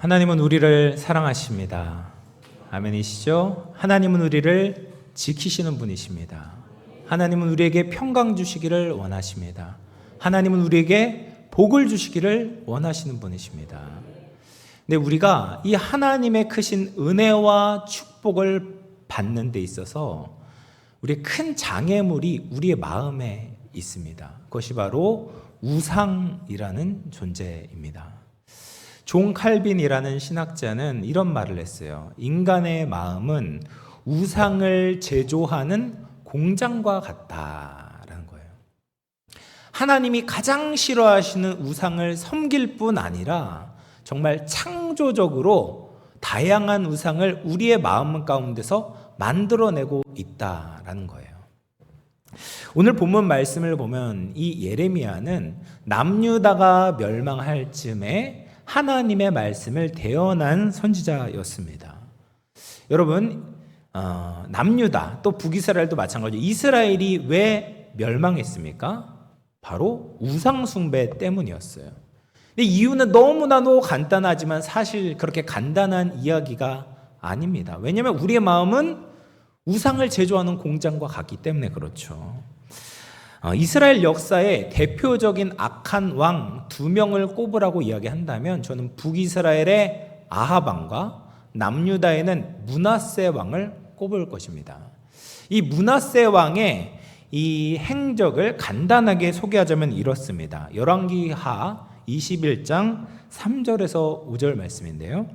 하나님은 우리를 사랑하십니다. 아멘이시죠? 하나님은 우리를 지키시는 분이십니다. 하나님은 우리에게 평강 주시기를 원하십니다. 하나님은 우리에게 복을 주시기를 원하시는 분이십니다. 근데 우리가 이 하나님의 크신 은혜와 축복을 받는 데 있어서 우리의 큰 장애물이 우리의 마음에 있습니다. 그것이 바로 우상이라는 존재입니다. 존 칼빈이라는 신학자는 이런 말을 했어요. 인간의 마음은 우상을 제조하는 공장과 같다라는 거예요. 하나님이 가장 싫어하시는 우상을 섬길 뿐 아니라 정말 창조적으로 다양한 우상을 우리의 마음 가운데서 만들어내고 있다라는 거예요. 오늘 본문 말씀을 보면 이 예레미야는 남유다가 멸망할 즈음에 하나님의 말씀을 대언한 선지자였습니다. 여러분, 남유다 또 북이스라엘도 마찬가지로 이스라엘이 왜 멸망했습니까? 바로 우상 숭배 때문이었어요. 근데 이유는 너무나도 간단하지만 사실 그렇게 간단한 이야기가 아닙니다. 왜냐하면 우리의 마음은 우상을 제조하는 공장과 같기 때문에 그렇죠. 이스라엘 역사의 대표적인 악한 왕 2명을 꼽으라고 이야기한다면 저는 북이스라엘의 아합 왕과 남유다에는 므낫세 왕을 꼽을 것입니다. 이 므낫세 왕의 이 행적을 간단하게 소개하자면 이렇습니다. 열왕기하 21장 3절에서 5절 말씀인데요.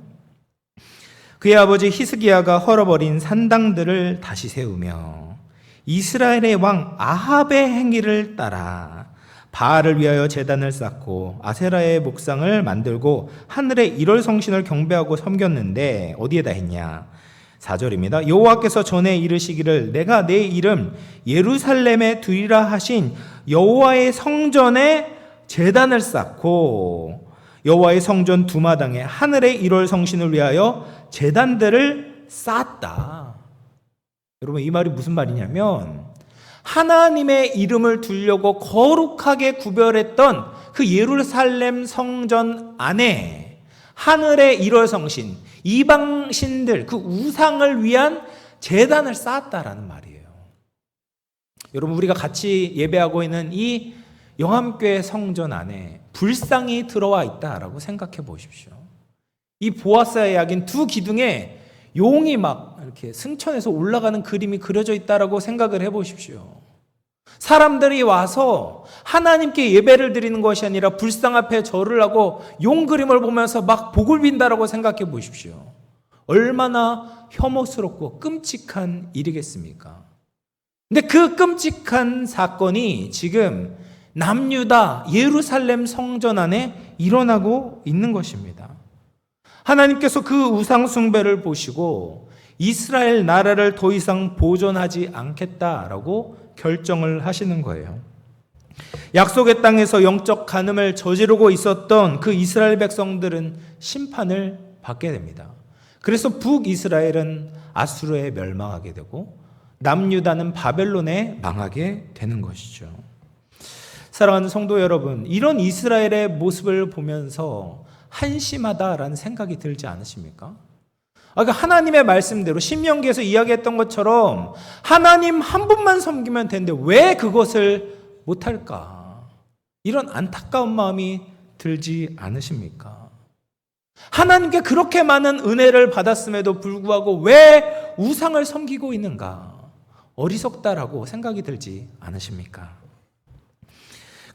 그의 아버지 히스기야가 헐어버린 산당들을 다시 세우며 이스라엘의 왕 아합의 행위를 따라 바알을 위하여 제단을 쌓고 아세라의 목상을 만들고 하늘의 일월 성신을 경배하고 섬겼는데 어디에다 했냐? 4절입니다. 여호와께서 전에 이르시기를 내가 내 이름 예루살렘에 두리라 하신 여호와의 성전에 제단을 쌓고 여호와의 성전 두마당에 하늘의 일월 성신을 위하여 제단들을 쌓았다. 여러분, 이 말이 무슨 말이냐면 하나님의 이름을 두려고 거룩하게 구별했던 그 예루살렘 성전 안에 하늘의 일월 성신, 이방신들, 그 우상을 위한 제단을 쌓았다라는 말이에요. 여러분, 우리가 같이 예배하고 있는 이 영암교회 성전 안에 불상이 들어와 있다라고 생각해 보십시오. 이 보아스의 약인 두 기둥에 용이 막 이렇게 승천해서 올라가는 그림이 그려져 있다라고 생각을 해 보십시오. 사람들이 와서 하나님께 예배를 드리는 것이 아니라 불상 앞에 절을 하고 용 그림을 보면서 막 복을 빈다라고 생각해 보십시오. 얼마나 혐오스럽고 끔찍한 일이겠습니까? 근데 그 끔찍한 사건이 지금 남유다 예루살렘 성전 안에 일어나고 있는 것입니다. 하나님께서 그 우상 숭배를 보시고 이스라엘 나라를 더 이상 보존하지 않겠다라고 결정을 하시는 거예요. 약속의 땅에서 영적 간음을 저지르고 있었던 그 이스라엘 백성들은 심판을 받게 됩니다. 그래서 북이스라엘은 아수르에 멸망하게 되고 남유다는 바벨론에 망하게 되는 것이죠. 사랑하는 성도 여러분, 이런 이스라엘의 모습을 보면서 한심하다라는 생각이 들지 않으십니까? 그러니까 하나님의 말씀대로 신명기에서 이야기했던 것처럼 하나님 한 분만 섬기면 되는데 왜 그것을 못할까? 이런 안타까운 마음이 들지 않으십니까? 하나님께 그렇게 많은 은혜를 받았음에도 불구하고 왜 우상을 섬기고 있는가? 어리석다라고 생각이 들지 않으십니까?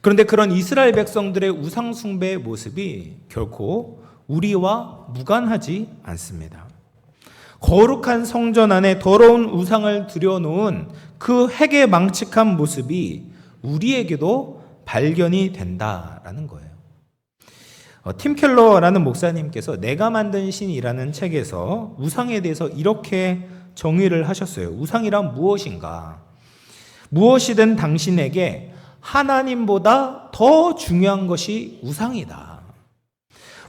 그런데 그런 이스라엘 백성들의 우상 숭배의 모습이 결코 우리와 무관하지 않습니다. 거룩한 성전 안에 더러운 우상을 들여놓은 그 핵의 망측한 모습이 우리에게도 발견이 된다라는 거예요. 팀 켈러라는 목사님께서 내가 만든 신이라는 책에서 우상에 대해서 이렇게 정의를 하셨어요. 우상이란 무엇인가? 무엇이든 당신에게 하나님보다 더 중요한 것이 우상이다.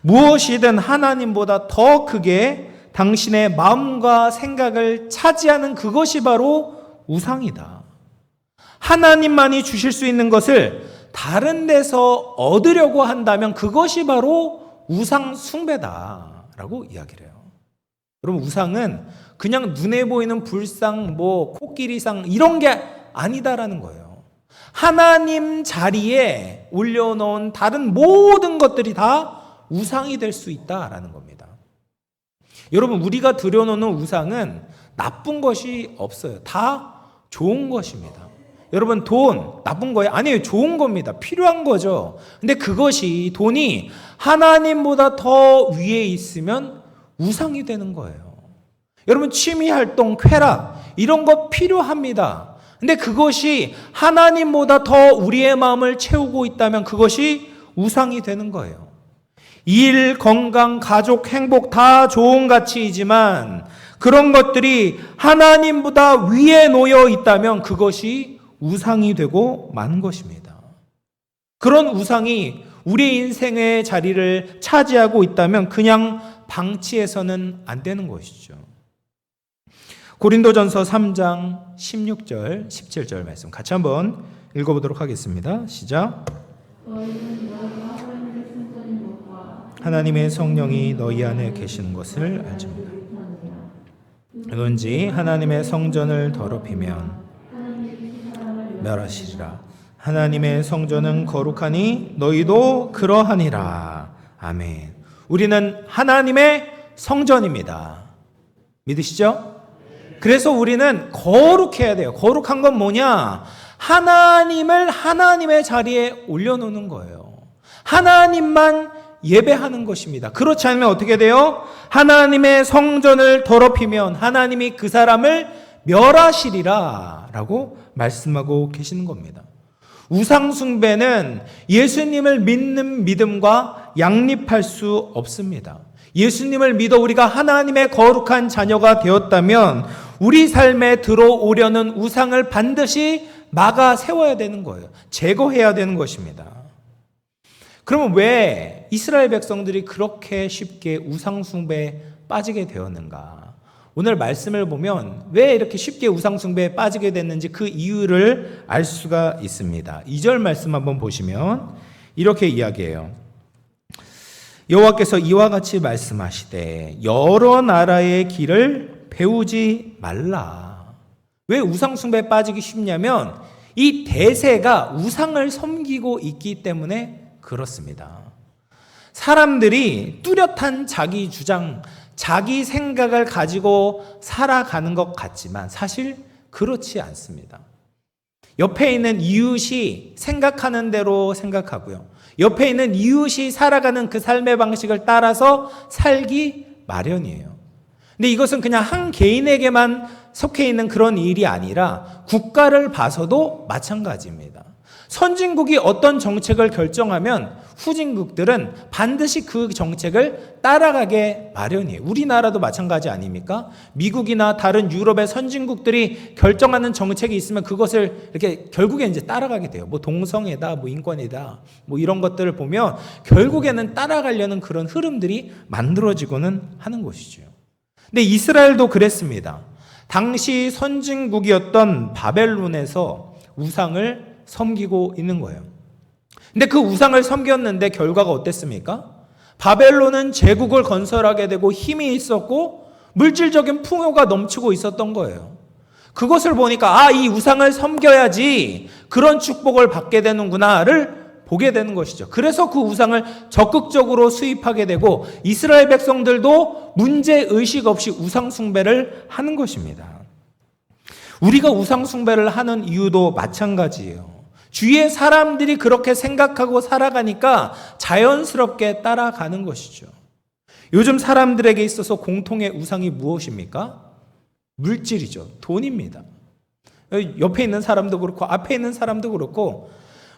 무엇이든 하나님보다 더 크게 당신의 마음과 생각을 차지하는 그것이 바로 우상이다. 하나님만이 주실 수 있는 것을 다른 데서 얻으려고 한다면 그것이 바로 우상 숭배다 라고 이야기를 해요. 여러분, 우상은 그냥 눈에 보이는 불상, 코끼리상 이런 게 아니다라는 거예요. 하나님 자리에 올려놓은 다른 모든 것들이 다 우상이 될 수 있다라는 겁니다. 여러분, 우리가 들여놓는 우상은 나쁜 것이 없어요. 다 좋은 것입니다. 여러분, 돈 나쁜 거예요? 아니에요. 좋은 겁니다. 필요한 거죠. 근데 그것이, 돈이 하나님보다 더 위에 있으면 우상이 되는 거예요. 여러분, 취미 활동, 쾌락 이런 거 필요합니다. 근데 그것이 하나님보다 더 우리의 마음을 채우고 있다면 그것이 우상이 되는 거예요. 일, 건강, 가족, 행복 다 좋은 가치이지만 그런 것들이 하나님보다 위에 놓여 있다면 그것이 우상이 되고 마는 것입니다. 그런 우상이 우리 인생의 자리를 차지하고 있다면 그냥 방치해서는 안 되는 것이죠. 고린도전서 3장 16절, 17절 말씀 같이 한번 읽어보도록 하겠습니다. 시작. 하나님의 성령이 너희 안에 계시는 것을 알지니다. 누군지 하나님의 성전을 더럽히면 멸하시리라. 하나님의 성전은 거룩하니 너희도 그러하니라. 아멘. 우리는 하나님의 성전입니다. 믿으시죠? 그래서 우리는 거룩해야 돼요. 거룩한 건 뭐냐? 하나님을 하나님의 자리에 올려놓는 거예요. 하나님만 예배하는 것입니다. 그렇지 않으면 어떻게 돼요? 하나님의 성전을 더럽히면 하나님이 그 사람을 멸하시리라 라고 말씀하고 계시는 겁니다. 우상숭배는 예수님을 믿는 믿음과 양립할 수 없습니다. 예수님을 믿어 우리가 하나님의 거룩한 자녀가 되었다면 우리 삶에 들어오려는 우상을 반드시 막아 세워야 되는 거예요. 제거해야 되는 것입니다. 그러면 왜 이스라엘 백성들이 그렇게 쉽게 우상숭배에 빠지게 되었는가? 오늘 말씀을 보면 왜 이렇게 쉽게 우상숭배에 빠지게 됐는지 그 이유를 알 수가 있습니다. 2절 말씀 한번 보시면 이렇게 이야기해요. 여호와께서 이와 같이 말씀하시되 여러 나라의 길을 배우지 말라. 왜 우상숭배에 빠지기 쉽냐면 이 대세가 우상을 섬기고 있기 때문에 그렇습니다. 사람들이 뚜렷한 자기 주장, 자기 생각을 가지고 살아가는 것 같지만 사실 그렇지 않습니다. 옆에 있는 이웃이 생각하는 대로 생각하고요. 옆에 있는 이웃이 살아가는 그 삶의 방식을 따라서 살기 마련이에요. 근데 이것은 그냥 한 개인에게만 속해 있는 그런 일이 아니라 국가를 봐서도 마찬가지입니다. 선진국이 어떤 정책을 결정하면 후진국들은 반드시 그 정책을 따라가게 마련이에요. 우리나라도 마찬가지 아닙니까? 미국이나 다른 유럽의 선진국들이 결정하는 정책이 있으면 그것을 이렇게 결국에 이제 따라가게 돼요. 동성애다, 인권이다, 이런 것들을 보면 결국에는 따라가려는 그런 흐름들이 만들어지고는 하는 것이죠. 근데 이스라엘도 그랬습니다. 당시 선진국이었던 바벨론에서 우상을 섬기고 있는 거예요. 근데 그 우상을 섬겼는데 결과가 어땠습니까? 바벨론은 제국을 건설하게 되고 힘이 있었고 물질적인 풍요가 넘치고 있었던 거예요. 그것을 보니까 이 우상을 섬겨야지 그런 축복을 받게 되는구나를 보게 되는 것이죠. 그래서 그 우상을 적극적으로 수입하게 되고 이스라엘 백성들도 문제의식 없이 우상 숭배를 하는 것입니다. 우리가 우상 숭배를 하는 이유도 마찬가지예요. 주위의 사람들이 그렇게 생각하고 살아가니까 자연스럽게 따라가는 것이죠. 요즘 사람들에게 있어서 공통의 우상이 무엇입니까? 물질이죠. 돈입니다. 옆에 있는 사람도 그렇고 앞에 있는 사람도 그렇고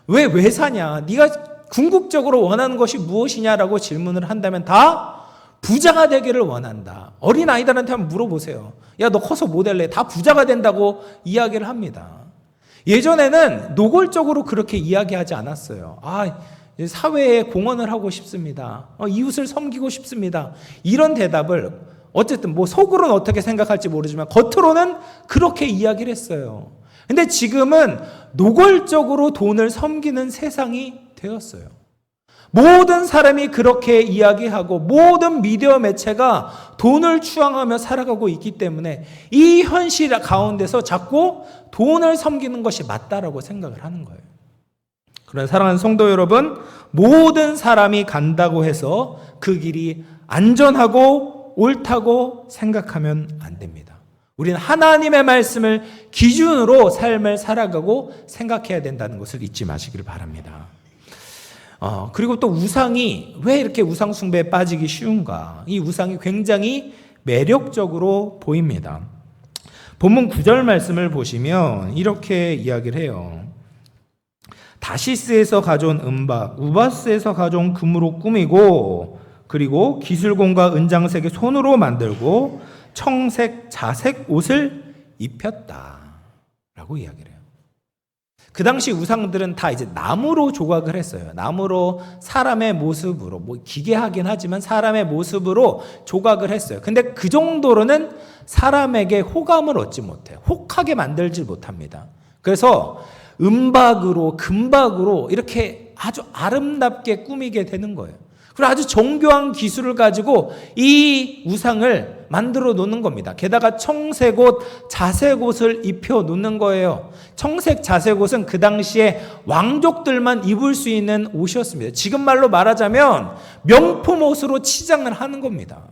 왜 사냐? 네가 궁극적으로 원하는 것이 무엇이냐라고 질문을 한다면 다 부자가 되기를 원한다. 어린 아이들한테 한번 물어보세요. 야, 너 커서 뭐 될래? 다 부자가 된다고 이야기를 합니다. 예전에는 노골적으로 그렇게 이야기하지 않았어요. 사회에 공헌을 하고 싶습니다. 이웃을 섬기고 싶습니다. 이런 대답을 어쨌든 속으로는 어떻게 생각할지 모르지만 겉으로는 그렇게 이야기를 했어요. 근데 지금은 노골적으로 돈을 섬기는 세상이 되었어요. 모든 사람이 그렇게 이야기하고 모든 미디어 매체가 돈을 추앙하며 살아가고 있기 때문에 이 현실 가운데서 자꾸 돈을 섬기는 것이 맞다라고 생각을 하는 거예요. 그러나 사랑하는 성도 여러분, 모든 사람이 간다고 해서 그 길이 안전하고 옳다고 생각하면 안 됩니다. 우리는 하나님의 말씀을 기준으로 삶을 살아가고 생각해야 된다는 것을 잊지 마시길 바랍니다. 그리고 또 우상이 왜 이렇게 우상 숭배에 빠지기 쉬운가? 이 우상이 굉장히 매력적으로 보입니다. 본문 9절 말씀을 보시면 이렇게 이야기를 해요. 다시스에서 가져온 은박, 우바스에서 가져온 금으로 꾸미고, 그리고 기술공과 은장색의 손으로 만들고 청색, 자색 옷을 입혔다 라고 이야기를 해요. 그 당시 우상들은 다 이제 나무로 조각을 했어요. 나무로 사람의 모습으로, 기괴하긴 하지만 사람의 모습으로 조각을 했어요. 근데 그 정도로는 사람에게 호감을 얻지 못해요. 혹하게 만들지 못합니다. 그래서 은박으로, 금박으로 이렇게 아주 아름답게 꾸미게 되는 거예요. 그리고 아주 정교한 기술을 가지고 이 우상을 만들어 놓는 겁니다. 게다가 청색옷, 자색옷을 입혀 놓는 거예요. 청색, 자색옷은 그 당시에 왕족들만 입을 수 있는 옷이었습니다. 지금 말로 말하자면 명품 옷으로 치장을 하는 겁니다.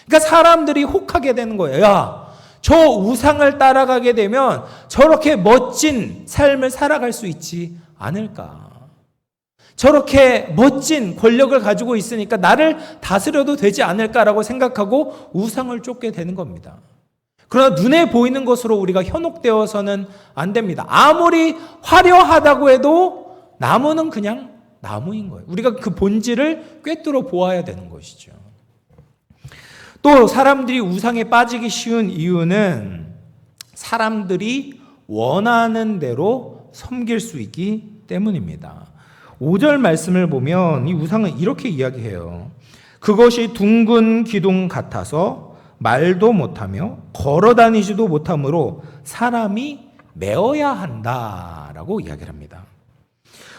그러니까 사람들이 혹하게 되는 거예요. 야, 저 우상을 따라가게 되면 저렇게 멋진 삶을 살아갈 수 있지 않을까? 저렇게 멋진 권력을 가지고 있으니까 나를 다스려도 되지 않을까라고 생각하고 우상을 쫓게 되는 겁니다. 그러나 눈에 보이는 것으로 우리가 현혹되어서는 안 됩니다. 아무리 화려하다고 해도 나무는 그냥 나무인 거예요. 우리가 그 본질을 꿰뚫어 보아야 되는 것이죠. 또 사람들이 우상에 빠지기 쉬운 이유는 사람들이 원하는 대로 섬길 수 있기 때문입니다. 5절 말씀을 보면 이 우상은 이렇게 이야기해요. 그것이 둥근 기둥 같아서 말도 못하며 걸어다니지도 못하므로 사람이 메어야 한다라고 이야기를 합니다.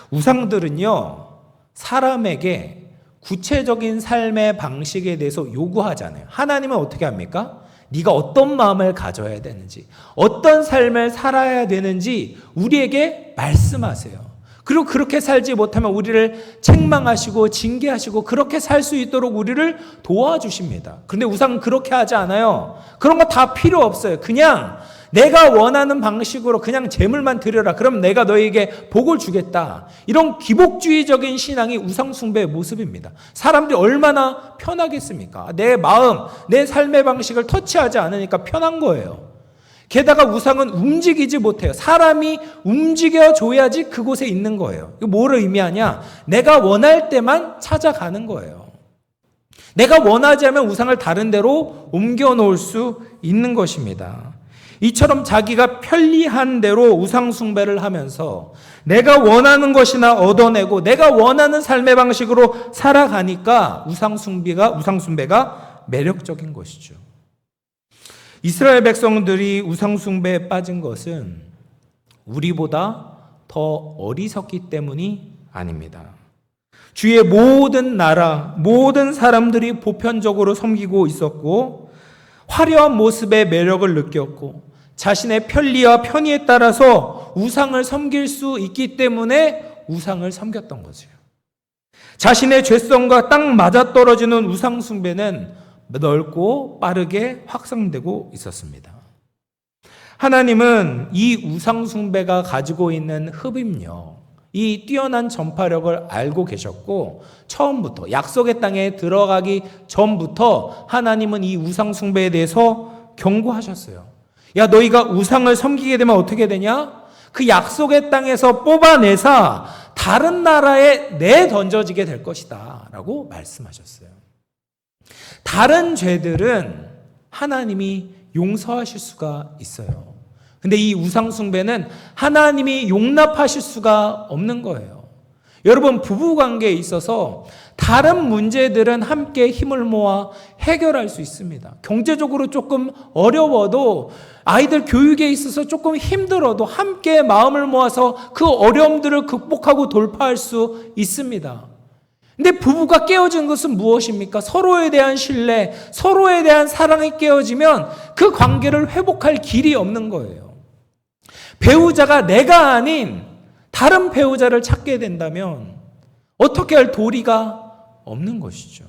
우상들은요, 사람에게 구체적인 삶의 방식에 대해서 요구하잖아요. 하나님은 어떻게 합니까? 네가 어떤 마음을 가져야 되는지, 어떤 삶을 살아야 되는지 우리에게 말씀하세요. 그리고 그렇게 살지 못하면 우리를 책망하시고 징계하시고 그렇게 살 수 있도록 우리를 도와주십니다. 그런데 우상은 그렇게 하지 않아요. 그런 거 다 필요 없어요. 그냥 내가 원하는 방식으로 그냥 재물만 드려라. 그럼 내가 너에게 복을 주겠다. 이런 기복주의적인 신앙이 우상 숭배의 모습입니다. 사람들이 얼마나 편하겠습니까? 내 마음, 내 삶의 방식을 터치하지 않으니까 편한 거예요. 게다가 우상은 움직이지 못해요. 사람이 움직여줘야지 그곳에 있는 거예요. 이거 뭐를 의미하냐? 내가 원할 때만 찾아가는 거예요. 내가 원하지 않으면 우상을 다른 데로 옮겨 놓을 수 있는 것입니다. 이처럼 자기가 편리한 대로 우상 숭배를 하면서 내가 원하는 것이나 얻어내고 내가 원하는 삶의 방식으로 살아가니까 우상 숭배가 매력적인 것이죠. 이스라엘 백성들이 우상 숭배에 빠진 것은 우리보다 더 어리석기 때문이 아닙니다. 주위의 모든 나라, 모든 사람들이 보편적으로 섬기고 있었고 화려한 모습의 매력을 느꼈고 자신의 편리와 편의에 따라서 우상을 섬길 수 있기 때문에 우상을 섬겼던 거죠. 자신의 죄성과 딱 맞아떨어지는 우상 숭배는 넓고 빠르게 확산되고 있었습니다. 하나님은 이 우상 숭배가 가지고 있는 흡입력, 이 뛰어난 전파력을 알고 계셨고 처음부터 약속의 땅에 들어가기 전부터 하나님은 이 우상 숭배에 대해서 경고하셨어요. 야, 너희가 우상을 섬기게 되면 어떻게 되냐? 그 약속의 땅에서 뽑아내서 다른 나라에 내던져지게 될 것이다 라고 말씀하셨어요. 다른 죄들은 하나님이 용서하실 수가 있어요. 근데 이 우상 숭배는 하나님이 용납하실 수가 없는 거예요. 여러분, 부부 관계에 있어서 다른 문제들은 함께 힘을 모아 해결할 수 있습니다. 경제적으로 조금 어려워도 아이들 교육에 있어서 조금 힘들어도 함께 마음을 모아서 그 어려움들을 극복하고 돌파할 수 있습니다. 근데 부부가 깨어지는 것은 무엇입니까? 서로에 대한 신뢰, 서로에 대한 사랑이 깨어지면 그 관계를 회복할 길이 없는 거예요. 배우자가 내가 아닌 다른 배우자를 찾게 된다면 어떻게 할 도리가 없는 것이죠.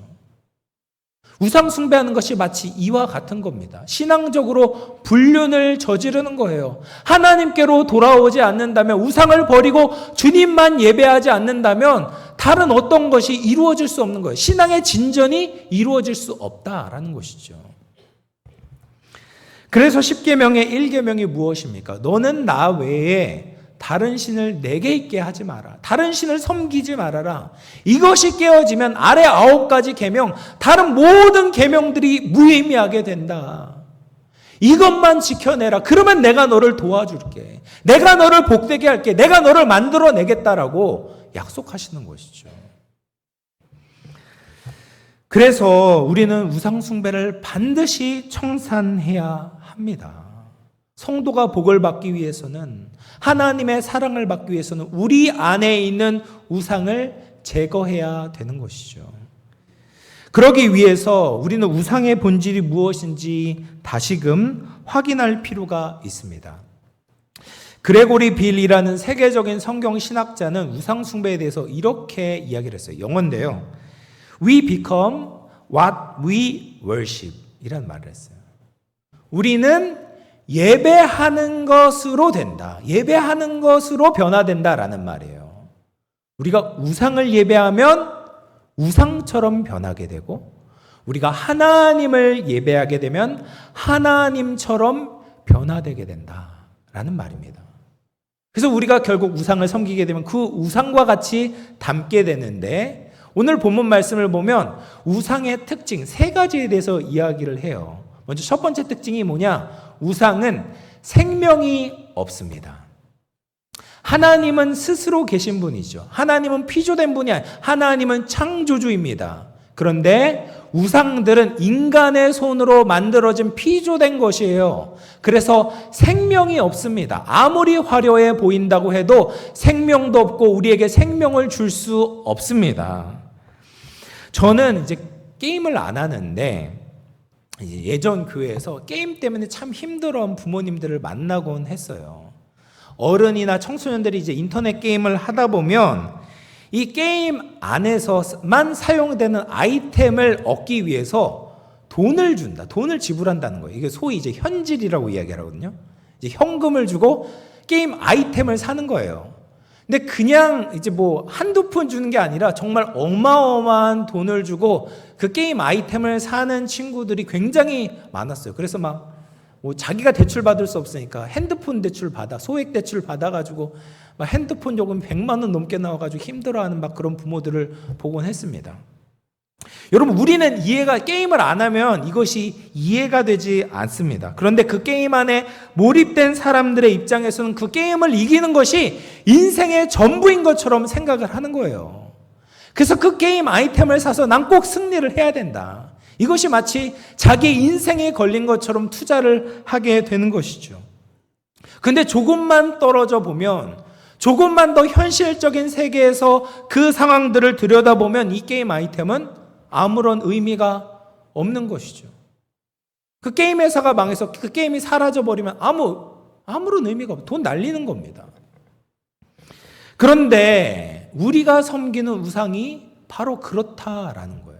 우상 숭배하는 것이 마치 이와 같은 겁니다. 신앙적으로 불륜을 저지르는 거예요. 하나님께로 돌아오지 않는다면, 우상을 버리고 주님만 예배하지 않는다면 다른 어떤 것이 이루어질 수 없는 거예요. 신앙의 진전이 이루어질 수 없다라는 것이죠. 그래서 10계명의 1계명이 무엇입니까? 너는 나 외에 다른 신을 내게 있게 하지 마라. 다른 신을 섬기지 말아라. 이것이 깨어지면 아래 9가지 계명, 다른 모든 계명들이 무의미하게 된다. 이것만 지켜내라. 그러면 내가 너를 도와줄게. 내가 너를 복되게 할게. 내가 너를 만들어내겠다라고 약속하시는 것이죠. 그래서 우리는 우상 숭배를 반드시 청산해야 합니다. 성도가 복을 받기 위해서는, 하나님의 사랑을 받기 위해서는 우리 안에 있는 우상을 제거해야 되는 것이죠. 그러기 위해서 우리는 우상의 본질이 무엇인지 다시금 확인할 필요가 있습니다. 그레고리 빌이라는 세계적인 성경 신학자는 우상 숭배에 대해서 이렇게 이야기를 했어요. 영어인데요. We become what we worship 이라는 말을 했어요. 우리는 예배하는 것으로 된다. 예배하는 것으로 변화된다라는 말이에요. 우리가 우상을 예배하면 우상처럼 변하게 되고, 우리가 하나님을 예배하게 되면 하나님처럼 변화되게 된다라는 말입니다. 그래서 우리가 결국 우상을 섬기게 되면 그 우상과 같이 닮게 되는데, 오늘 본문 말씀을 보면 우상의 특징 3가지에 대해서 이야기를 해요. 먼저 첫 번째 특징이 뭐냐? 우상은 생명이 없습니다. 하나님은 스스로 계신 분이죠. 하나님은 피조된 분이 아니에요. 하나님은 창조주입니다. 그런데 우상들은 인간의 손으로 만들어진 피조된 것이에요. 그래서 생명이 없습니다. 아무리 화려해 보인다고 해도 생명도 없고 우리에게 생명을 줄 수 없습니다. 저는 이제 게임을 안 하는데 예전 교회에서 게임 때문에 참 힘들어한 부모님들을 만나곤 했어요. 어른이나 청소년들이 이제 인터넷 게임을 하다 보면 이 게임 안에서만 사용되는 아이템을 얻기 위해서 돈을 준다. 돈을 지불한다는 거예요. 이게 소위 이제 현질이라고 이야기하거든요. 이제 현금을 주고 게임 아이템을 사는 거예요. 근데 그냥 이제 뭐 한두 푼 주는 게 아니라 정말 어마어마한 돈을 주고 그 게임 아이템을 사는 친구들이 굉장히 많았어요. 그래서 막 뭐 자기가 대출 받을 수 없으니까 핸드폰 대출 받아, 소액 대출 받아가지고 막 핸드폰 요금 100만 원 넘게 나와가지고 힘들어하는 막 그런 부모들을 보곤 했습니다. 여러분, 우리는 게임을 안 하면 이것이 이해가 되지 않습니다. 그런데 그 게임 안에 몰입된 사람들의 입장에서는 그 게임을 이기는 것이 인생의 전부인 것처럼 생각을 하는 거예요. 그래서 그 게임 아이템을 사서 난 꼭 승리를 해야 된다. 이것이 마치 자기 인생에 걸린 것처럼 투자를 하게 되는 것이죠. 근데 조금만 떨어져 보면, 조금만 더 현실적인 세계에서 그 상황들을 들여다보면 이 게임 아이템은 아무런 의미가 없는 것이죠. 그 게임 회사가 망해서 그 게임이 사라져버리면 아무런 의미가 없어요. 돈 날리는 겁니다. 그런데 우리가 섬기는 우상이 바로 그렇다라는 거예요.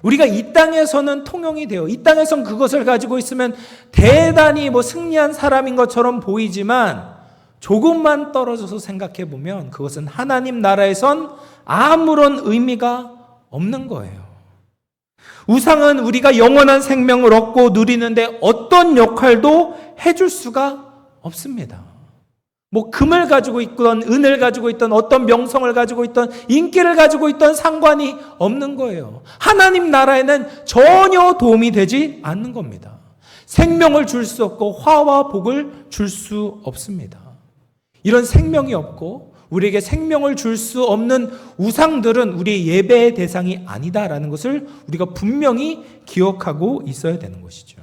우리가 이 땅에서는 통용이 돼요. 이 땅에선 그것을 가지고 있으면 대단히 승리한 사람인 것처럼 보이지만 조금만 떨어져서 생각해 보면 그것은 하나님 나라에선 아무런 의미가 없는 거예요. 우상은 우리가 영원한 생명을 얻고 누리는데 어떤 역할도 해줄 수가 없습니다. 금을 가지고 있던, 은을 가지고 있던, 어떤 명성을 가지고 있던, 인기를 가지고 있던 상관이 없는 거예요. 하나님 나라에는 전혀 도움이 되지 않는 겁니다. 생명을 줄 수 없고 화와 복을 줄 수 없습니다. 이런 생명이 없고 우리에게 생명을 줄 수 없는 우상들은 우리의 예배의 대상이 아니다라는 것을 우리가 분명히 기억하고 있어야 되는 것이죠.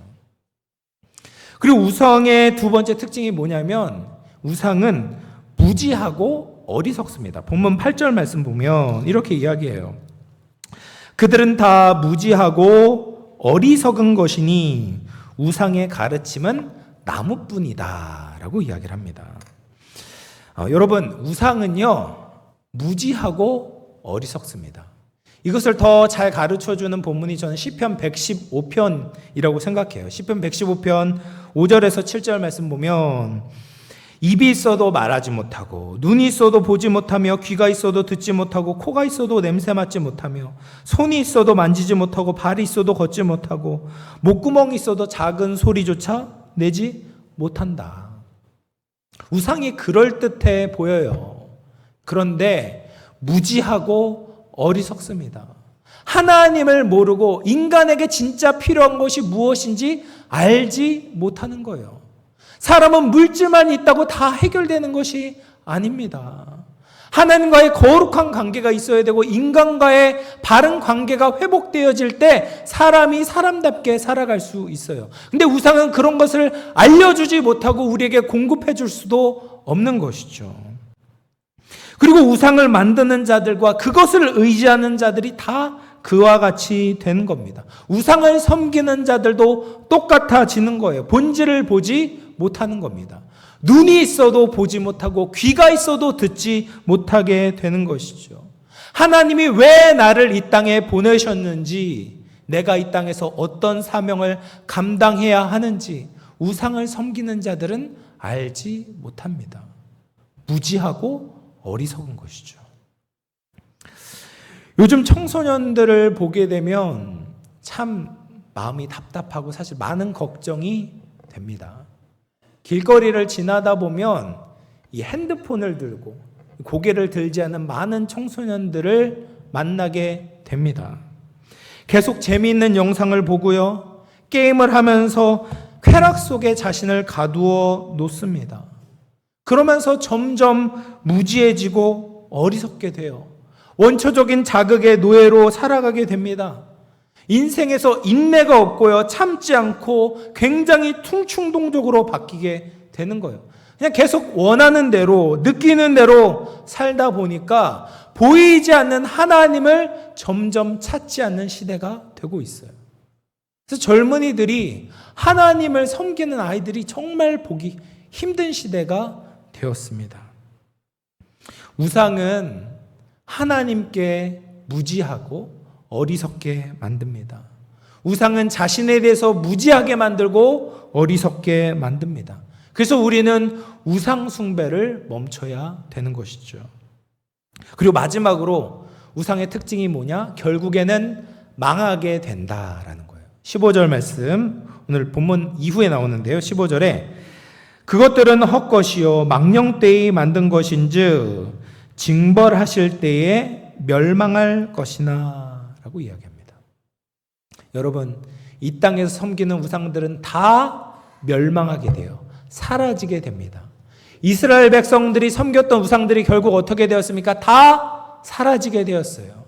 그리고 우상의 두 번째 특징이 뭐냐면 우상은 무지하고 어리석습니다. 본문 8절 말씀 보면 이렇게 이야기해요. 그들은 다 무지하고 어리석은 것이니 우상의 가르침은 나무뿐이다 라고 이야기를 합니다. 여러분, 우상은요 무지하고 어리석습니다. 이것을 더 잘 가르쳐주는 본문이 저는 시편 115편이라고 생각해요. 시편 115편 5절에서 7절 말씀 보면 입이 있어도 말하지 못하고 눈이 있어도 보지 못하며 귀가 있어도 듣지 못하고 코가 있어도 냄새 맡지 못하며 손이 있어도 만지지 못하고 발이 있어도 걷지 못하고 목구멍이 있어도 작은 소리조차 내지 못한다. 우상이 그럴듯해 보여요. 그런데 무지하고 어리석습니다. 하나님을 모르고 인간에게 진짜 필요한 것이 무엇인지 알지 못하는 거예요. 사람은 물질만 있다고 다 해결되는 것이 아닙니다. 하나님과의 거룩한 관계가 있어야 되고 인간과의 바른 관계가 회복되어질 때 사람이 사람답게 살아갈 수 있어요. 근데 우상은 그런 것을 알려주지 못하고 우리에게 공급해 줄 수도 없는 것이죠. 그리고 우상을 만드는 자들과 그것을 의지하는 자들이 다 그와 같이 되는 겁니다. 우상을 섬기는 자들도 똑같아지는 거예요. 본질을 보지 못하는 겁니다. 눈이 있어도 보지 못하고 귀가 있어도 듣지 못하게 되는 것이죠. 하나님이 왜 나를 이 땅에 보내셨는지, 내가 이 땅에서 어떤 사명을 감당해야 하는지 우상을 섬기는 자들은 알지 못합니다. 무지하고 어리석은 것이죠. 요즘 청소년들을 보게 되면 참 마음이 답답하고 사실 많은 걱정이 됩니다. 길거리를 지나다 보면 이 핸드폰을 들고 고개를 들지 않은 많은 청소년들을 만나게 됩니다. 계속 재미있는 영상을 보고요. 게임을 하면서 쾌락 속에 자신을 가두어 놓습니다. 그러면서 점점 무지해지고 어리석게 돼요. 원초적인 자극의 노예로 살아가게 됩니다. 인생에서 인내가 없고요. 참지 않고 굉장히 퉁충동적으로 바뀌게 되는 거예요. 그냥 계속 원하는 대로, 느끼는 대로 살다 보니까 보이지 않는 하나님을 점점 찾지 않는 시대가 되고 있어요. 그래서 젊은이들이 하나님을 섬기는 아이들이 정말 보기 힘든 시대가 되었습니다. 우상은 하나님께 무지하고 어리석게 만듭니다. 우상은 자신에 대해서 무지하게 만들고 어리석게 만듭니다. 그래서 우리는 우상 숭배를 멈춰야 되는 것이죠. 그리고 마지막으로 우상의 특징이 뭐냐? 결국에는 망하게 된다라는 거예요. 15절 말씀, 오늘 본문 이후에 나오는데요. 15절에 그것들은 헛것이요 망령되이 만든 것인즉 징벌하실 때에 멸망할 것이나 라고 이야기합니다. 여러분, 이 땅에서 섬기는 우상들은 다 멸망하게 돼요. 사라지게 됩니다. 이스라엘 백성들이 섬겼던 우상들이 결국 어떻게 되었습니까? 다 사라지게 되었어요.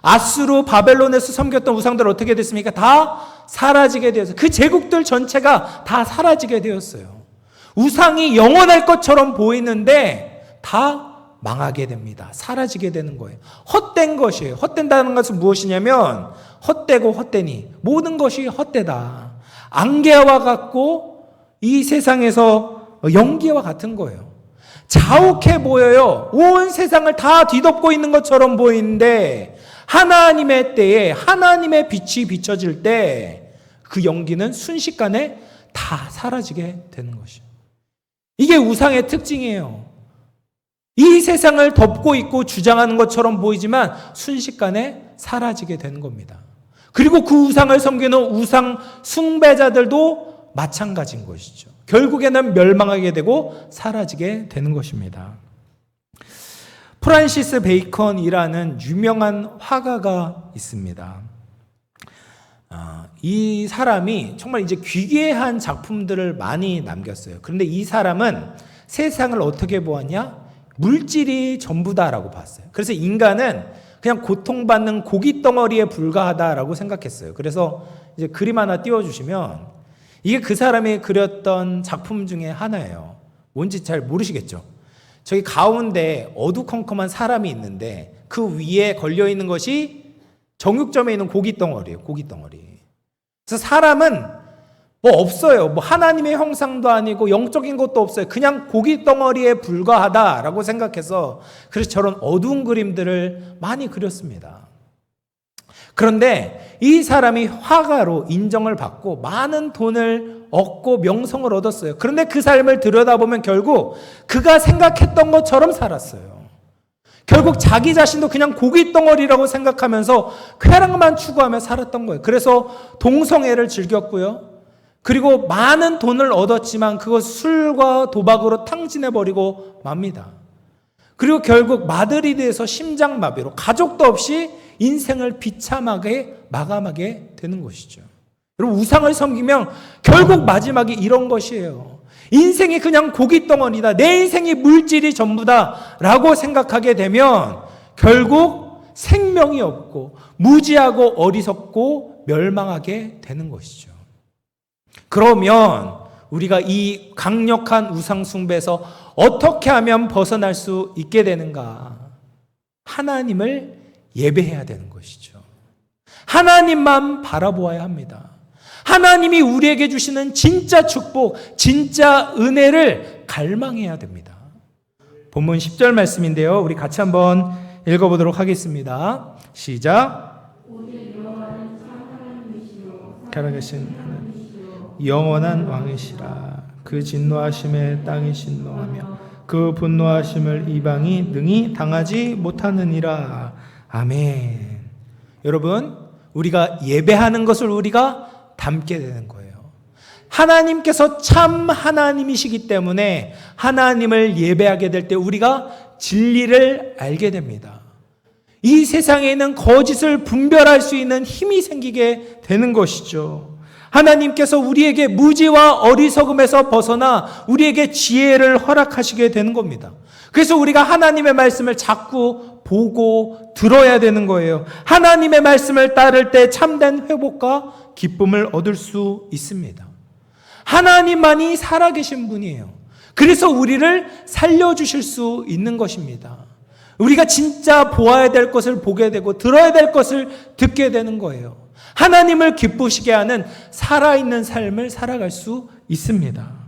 아수르, 바벨론에서 섬겼던 우상들 어떻게 됐습니까? 다 사라지게 되었어요. 그 제국들 전체가 다 사라지게 되었어요. 우상이 영원할 것처럼 보이는데 다 망하게 됩니다. 사라지게 되는 거예요. 헛된 것이에요. 헛된다는 것은 무엇이냐면 헛되고 헛되니 모든 것이 헛되다. 안개와 같고 이 세상에서 연기와 같은 거예요. 자욱해 보여요. 온 세상을 다 뒤덮고 있는 것처럼 보이는데 하나님의 때에 하나님의 빛이 비춰질 때 그 연기는 순식간에 다 사라지게 되는 것이에요. 이게 우상의 특징이에요. 이 세상을 덮고 있고 주장하는 것처럼 보이지만 순식간에 사라지게 되는 겁니다. 그리고 그 우상을 섬기는 우상 숭배자들도 마찬가지인 것이죠. 결국에는 멸망하게 되고 사라지게 되는 것입니다. 프란시스 베이컨이라는 유명한 화가가 있습니다. 이 사람이 정말 이제 기괴한 작품들을 많이 남겼어요. 그런데 이 사람은 세상을 어떻게 보았냐? 물질이 전부다라고 봤어요. 그래서 인간은 그냥 고통받는 고깃 덩어리에 불과하다라고 생각했어요. 그래서 이제 그림 하나 띄워주시면 이게 그 사람이 그렸던 작품 중에 하나예요. 뭔지 잘 모르시겠죠? 저기 가운데 어두컴컴한 사람이 있는데 그 위에 걸려있는 것이 정육점에 있는 고기 덩어리예요. 고기 덩어리. 그래서 사람은 뭐 없어요. 뭐 하나님의 형상도 아니고 영적인 것도 없어요. 그냥 고기 덩어리에 불과하다라고 생각해서 그래서 저런 어두운 그림들을 많이 그렸습니다. 그런데 이 사람이 화가로 인정을 받고 많은 돈을 얻고 명성을 얻었어요. 그런데 그 삶을 들여다보면 결국 그가 생각했던 것처럼 살았어요. 결국 자기 자신도 그냥 고기 덩어리라고 생각하면서 쾌락만 추구하며 살았던 거예요. 그래서 동성애를 즐겼고요. 그리고 많은 돈을 얻었지만 그것 술과 도박으로 탕진해버리고 맙니다. 그리고 결국 마드리드에서 심장마비로 가족도 없이 인생을 비참하게 마감하게 되는 것이죠. 여러분, 우상을 섬기면 결국 마지막이 이런 것이에요. 인생이 그냥 고기 덩어리다. 내 인생이 물질이 전부다 라고 생각하게 되면 결국 생명이 없고 무지하고 어리석고 멸망하게 되는 것이죠. 그러면 우리가 이 강력한 우상 숭배에서 어떻게 하면 벗어날 수 있게 되는가? 하나님을 예배해야 되는 것이죠. 하나님만 바라보아야 합니다. 하나님이 우리에게 주시는 진짜 축복, 진짜 은혜를 갈망해야 됩니다. 본문 10절 말씀인데요. 우리 같이 한번 읽어보도록 하겠습니다. 시작. 살아계신 하나님, 영원한 왕이시라. 그 진노하심에 땅이 진노하며 그 분노하심을 이방이 능히 당하지 못하느니라. 아멘. 여러분, 우리가 예배하는 것을 우리가 담게 되는 거예요. 하나님께서 참 하나님이시기 때문에 하나님을 예배하게 될 때 우리가 진리를 알게 됩니다. 이 세상에 있는 거짓을 분별할 수 있는 힘이 생기게 되는 것이죠. 하나님께서 우리에게 무지와 어리석음에서 벗어나 우리에게 지혜를 허락하시게 되는 겁니다. 그래서 우리가 하나님의 말씀을 자꾸 보고 들어야 되는 거예요. 하나님의 말씀을 따를 때 참된 회복과 기쁨을 얻을 수 있습니다. 하나님만이 살아계신 분이에요. 그래서 우리를 살려주실 수 있는 것입니다. 우리가 진짜 보아야 될 것을 보게 되고 들어야 될 것을 듣게 되는 거예요. 하나님을 기쁘시게 하는 살아있는 삶을 살아갈 수 있습니다.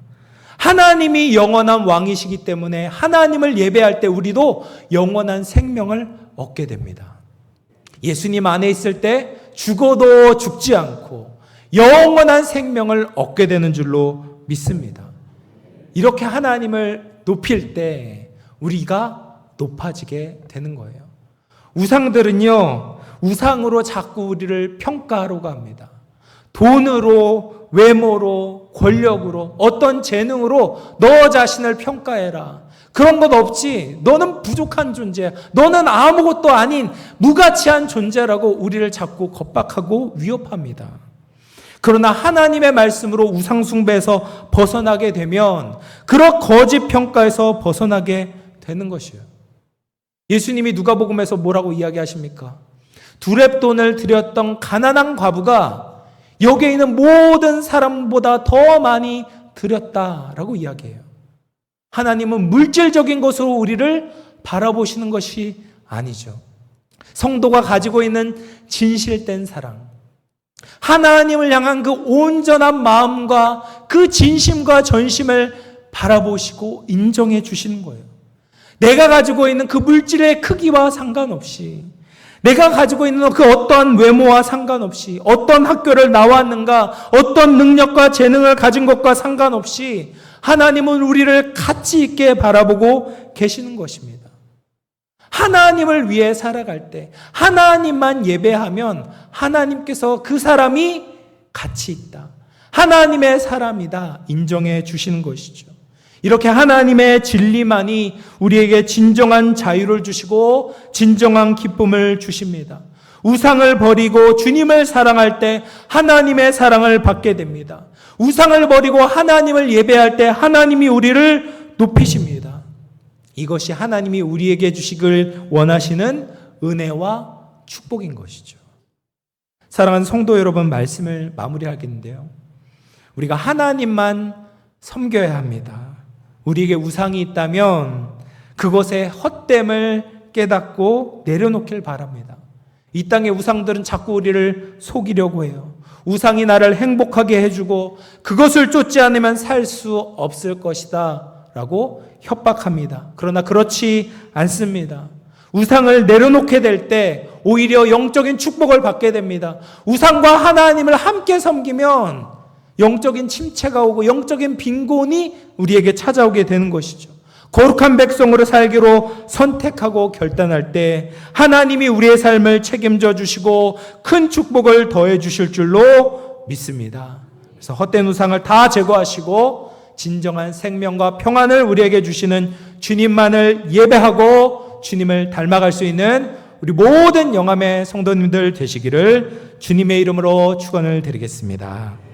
하나님이 영원한 왕이시기 때문에 하나님을 예배할 때 우리도 영원한 생명을 얻게 됩니다. 예수님 안에 있을 때 죽어도 죽지 않고 영원한 생명을 얻게 되는 줄로 믿습니다. 이렇게 하나님을 높일 때 우리가 높아지게 되는 거예요. 우상들은요, 우상으로 자꾸 우리를 평가하려고 합니다. 돈으로, 외모로, 권력으로, 어떤 재능으로 너 자신을 평가해라. 그런 것 없지. 너는 부족한 존재야. 너는 아무것도 아닌 무가치한 존재라고 우리를 자꾸 겁박하고 위협합니다. 그러나 하나님의 말씀으로 우상숭배에서 벗어나게 되면 그런 거짓 평가에서 벗어나게 되는 것이에요. 예수님이 누가복음에서 뭐라고 이야기하십니까? 두렙돈을 드렸던 가난한 과부가 여기에 있는 모든 사람보다 더 많이 드렸다라고 이야기해요. 하나님은 물질적인 것으로 우리를 바라보시는 것이 아니죠. 성도가 가지고 있는 진실된 사랑, 하나님을 향한 그 온전한 마음과 그 진심과 전심을 바라보시고 인정해 주시는 거예요. 내가 가지고 있는 그 물질의 크기와 상관없이, 내가 가지고 있는 그 어떠한 외모와 상관없이, 어떤 학교를 나왔는가, 어떤 능력과 재능을 가진 것과 상관없이 하나님은 우리를 가치 있게 바라보고 계시는 것입니다. 하나님을 위해 살아갈 때 하나님만 예배하면 하나님께서 그 사람이 가치 있다, 하나님의 사람이다 인정해 주시는 것이죠. 이렇게 하나님의 진리만이 우리에게 진정한 자유를 주시고 진정한 기쁨을 주십니다. 우상을 버리고 주님을 사랑할 때 하나님의 사랑을 받게 됩니다. 우상을 버리고 하나님을 예배할 때 하나님이 우리를 높이십니다. 이것이 하나님이 우리에게 주시길 원하시는 은혜와 축복인 것이죠. 사랑하는 성도 여러분, 말씀을 마무리하겠는데요. 우리가 하나님만 섬겨야 합니다. 우리에게 우상이 있다면 그것의 헛됨을 깨닫고 내려놓길 바랍니다. 이 땅의 우상들은 자꾸 우리를 속이려고 해요. 우상이 나를 행복하게 해주고 그것을 쫓지 않으면 살 수 없을 것이다 라고 협박합니다. 그러나 그렇지 않습니다. 우상을 내려놓게 될 때 오히려 영적인 축복을 받게 됩니다. 우상과 하나님을 함께 섬기면 영적인 침체가 오고 영적인 빈곤이 우리에게 찾아오게 되는 것이죠. 거룩한 백성으로 살기로 선택하고 결단할 때 하나님이 우리의 삶을 책임져 주시고 큰 축복을 더해 주실 줄로 믿습니다. 그래서 헛된 우상을 다 제거하시고 진정한 생명과 평안을 우리에게 주시는 주님만을 예배하고 주님을 닮아갈 수 있는 우리 모든 영암의 성도님들 되시기를 주님의 이름으로 축원을 드리겠습니다.